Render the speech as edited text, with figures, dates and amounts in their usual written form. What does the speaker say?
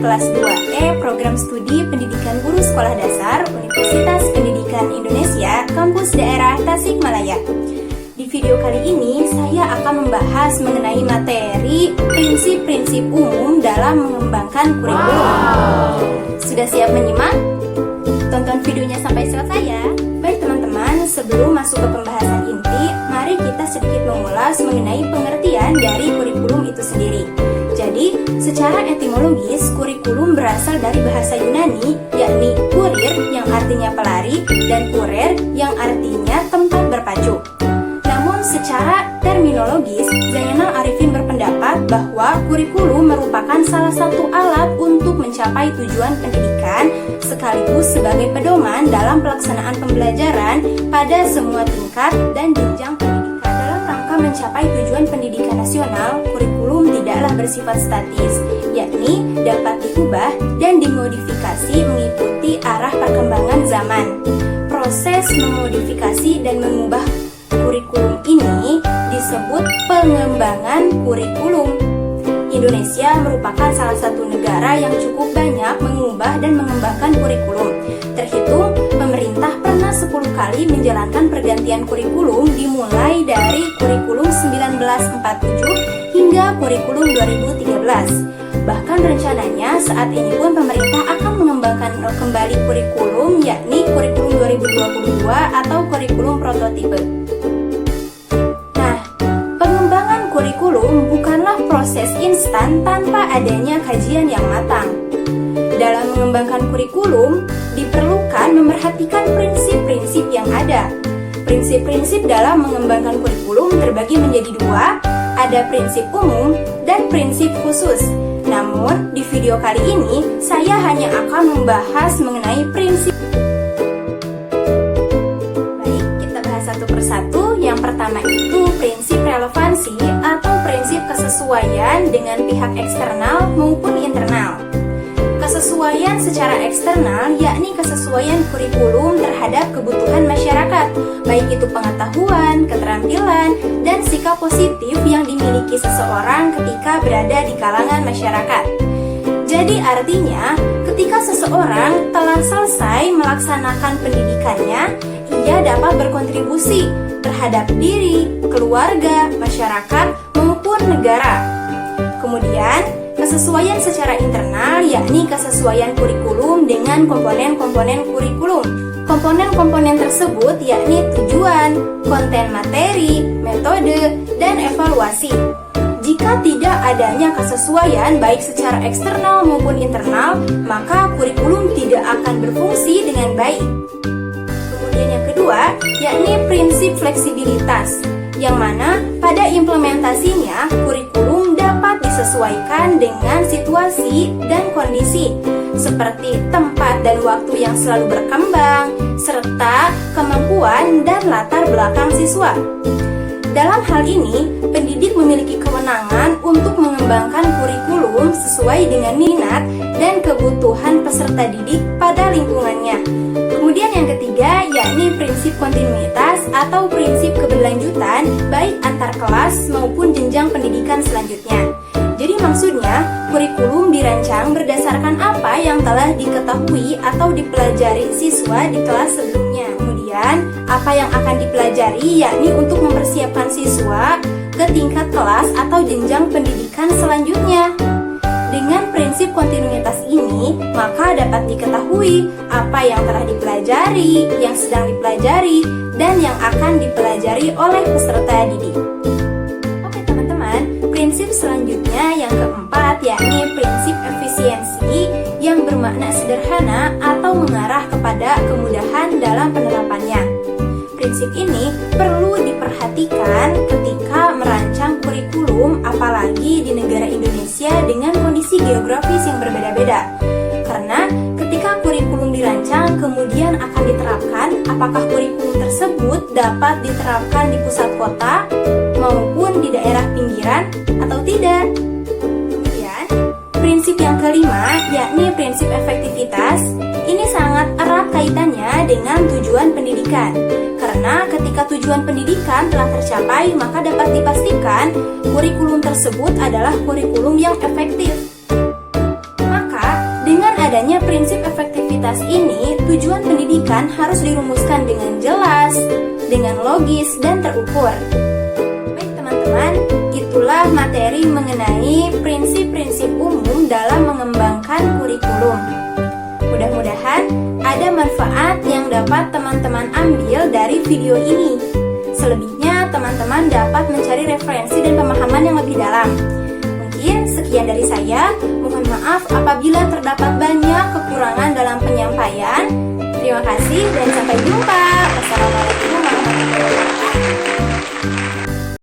kelas 2E Program Studi Pendidikan Guru Sekolah Dasar Universitas Pendidikan Indonesia, Kampus Daerah Tasikmalaya. Di video kali ini, saya akan membahas mengenai materi prinsip-prinsip umum dalam mengembangkan kurikulum. Sudah siap menyimak? Tonton videonya sampai selesai ya. Baik teman-teman, sebelum masuk ke pembahasan inti, mari kita sedikit mengulas mengenai pengertian dari kurikulum itu sendiri. Jadi, secara etimologis, kurikulum berasal dari bahasa Yunani, yakni kurir yang artinya pelari dan kurer yang artinya tempat berpacu. Namun, secara terminologis, Zainal Arifin berpendapat bahwa kurikulum merupakan salah satu alat untuk mencapai tujuan pendidikan sekaligus sebagai pedoman dalam pelaksanaan pembelajaran pada semua tingkat dan jenjang pendidikan. Dalam rangka mencapai tujuan pendidikan nasional, kurikulum tidaklah bersifat statis, yakni dapat diubah dan dimodifikasi mengikuti arah perkembangan zaman. Proses memodifikasi dan mengubah kurikulum ini disebut pengembangan kurikulum. Indonesia merupakan salah satu negara yang cukup banyak mengubah dan mengembangkan kurikulum. Terhitung, pemerintah pernah 10 kali menjalankan pergantian kurikulum dimulai dari kurikulum 1947 hingga kurikulum 2013. Bahkan rencananya saat ini pun pemerintah akan mengembangkan kembali kurikulum, yakni kurikulum 2022 atau kurikulum prototipe. Kurikulum bukanlah proses instan tanpa adanya kajian yang matang. Dalam mengembangkan kurikulum, diperlukan memerhatikan prinsip-prinsip yang ada. Prinsip-prinsip dalam mengembangkan kurikulum terbagi menjadi dua, ada prinsip umum dan prinsip khusus. Namun, di video kali ini, saya hanya akan membahas mengenai prinsip. Baik, kita bahas satu persatu. Yang pertama itu prinsip relevansi atau prinsip kesesuaian dengan pihak eksternal maupun internal. Kesesuaian secara eksternal yakni kesesuaian kurikulum terhadap kebutuhan masyarakat, baik itu pengetahuan, keterampilan, dan sikap positif yang dimiliki seseorang ketika berada di kalangan masyarakat. Jadi artinya, ketika seseorang telah selesai melaksanakan pendidikannya, ia dapat berkontribusi terhadap diri, keluarga, masyarakat, maupun negara. Kemudian, kesesuaian secara internal yakni kesesuaian kurikulum dengan komponen-komponen kurikulum. Komponen-komponen tersebut yakni tujuan, konten materi, metode, dan evaluasi. Jika tidak adanya kesesuaian baik secara eksternal maupun internal, maka kurikulum tidak akan berfungsi dengan baik. Kemudian yang kedua, yakni prinsip fleksibilitas, yang mana pada implementasinya kurikulum dapat disesuaikan dengan situasi dan kondisi, seperti tempat dan waktu yang selalu berkembang, serta kemampuan dan latar belakang siswa. Dalam hal ini, pendidik memiliki kewenangan untuk mengembangkan kurikulum sesuai dengan minat dan kebutuhan peserta didik pada lingkungannya. Kemudian yang ketiga, yakni prinsip kontinuitas atau prinsip keberlanjutan baik antar kelas maupun jenjang pendidikan selanjutnya. Jadi maksudnya, kurikulum dirancang berdasarkan apa yang telah diketahui atau dipelajari siswa di kelas sebelumnya. Kemudian, apa yang akan dipelajari yakni untuk mempersiapkan siswa ke tingkat kelas atau jenjang pendidikan selanjutnya. Dengan prinsip kontinuitas ini, maka dapat diketahui apa yang telah dipelajari, yang sedang dipelajari, dan yang akan dipelajari oleh peserta didik. Oke teman-teman, prinsip selanjutnya yang keempat yakni prinsip efisiensi yang bermakna sederhana atau mengarah kepada kemudahan dalam penerapannya. Prinsip ini perlu diperhatikan ketika merancang kurikulum, apalagi di negara Indonesia dengan kondisi geografis yang berbeda-beda. Karena ketika kurikulum dirancang kemudian akan diterapkan, apakah kurikulum tersebut dapat diterapkan di pusat kota maupun di daerah pinggiran atau tidak. Kemudian, prinsip yang kelima yakni prinsip efektivitas. Ini sangat erat kaitannya dengan tujuan pendidikan. Karena ketika tujuan pendidikan telah tercapai, maka dapat dipastikan kurikulum tersebut adalah kurikulum yang efektif. Maka adanya prinsip efektivitas ini, tujuan pendidikan harus dirumuskan dengan jelas, dengan logis, dan terukur. Baik teman-teman, itulah materi mengenai prinsip-prinsip umum dalam mengembangkan kurikulum. Mudah-mudahan ada manfaat yang dapat teman-teman ambil dari video ini. Selebihnya, teman-teman dapat mencari referensi dan pemahaman yang lebih dalam. Mungkin sekian dari saya. Mohon maaf apabila terdapat banyak kekurangan dalam penyampaian. Terima kasih dan sampai jumpa. Wassalamualaikum warahmatullahi wabarakatuh.